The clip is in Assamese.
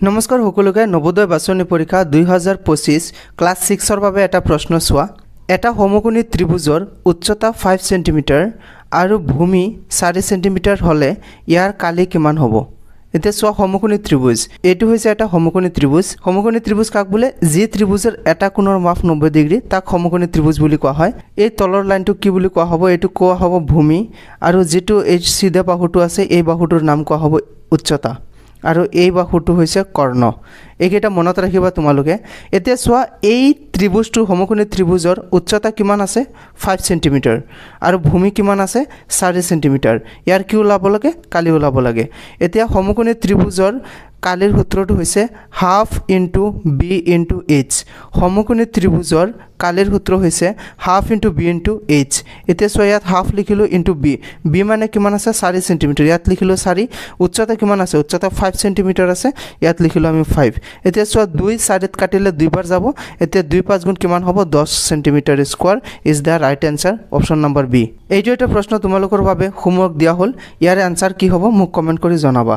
নমস্কাৰ সকলোকে নবোদয় বাছনি পৰীক্ষা 2025 ক্লাছ 6ৰ বাবে এটা প্ৰশ্ন চোৱা এটা সমকোণী ত্ৰিভুজৰ উচ্চতা 5 সেন্টিমিটাৰ আৰু ভূমি 4 সেন্টিমিটাৰ হলে ইয়াৰ কালি কিমান হ'ব এতিয়া চোৱা সমকোণী ত্ৰিভুজ এটো হৈছে এটা সমকোণী ত্ৰিভুজ কাক বোলে যি ত্ৰিভুজৰ এটা কোণৰ মাপ 90 ডিগ্ৰী তাক সমকোণী ত্ৰিভুজ বুলি কোৱা হয় এই তলৰ লাইনটো কি বুলি কোৱা হ'ব এটো কোৱা হ'ব ভূমি আৰু যেটো এই সিধা বাহুটো আছে এই বাহুটোৰ নাম কোৱা হ'ব উচ্চতা আৰু এই বাহুটো হৈছে কৰ্ণ এইকেইটা মনত ৰাখিবা তোমালোকে এতিয়া চোৱা এই ত্ৰিভুজটো সমকোণী ত্ৰিভুজৰ উচ্চতা কিমান আছে 5 সেন্টিমিটাৰ আৰু ভূমি কিমান আছে 4 সেন্টিমিটাৰ ইয়াৰ কি ওলাব লাগে কালি ওলাব লাগে এতিয়া সমকোণী ত্ৰিভুজৰ কালিৰ সূত্ৰটো হৈছে half into B into H সমকোণী ত্ৰিভুজৰ কালিৰ সূত্ৰ হৈছে half into B into H এতিয়া চোৱা ইয়াত হাফ লিখিলো ইনটু বি মানে কিমান আছে 4 সেন্টিমিটাৰ ইয়াত লিখিলো 4 উচ্চতা কিমান আছে উচ্চতা 5 সেন্টিমিটাৰ আছে ইয়াত লিখিলো আমি 5 এতিয়া চোৱা 2 4 কাটিলে দুইবাৰ যাব এতিয়া 2 5 গুণ কিমান হ'ব 10 centimetre square is the right answer option number B এইটো এটা প্ৰশ্ন তোমালোকৰ বাবে হোমৱৰ্ক দিয়া হল ইয়াৰ আনসাৰ কি হ'ব মোক কমেন্ট কৰি জনাবা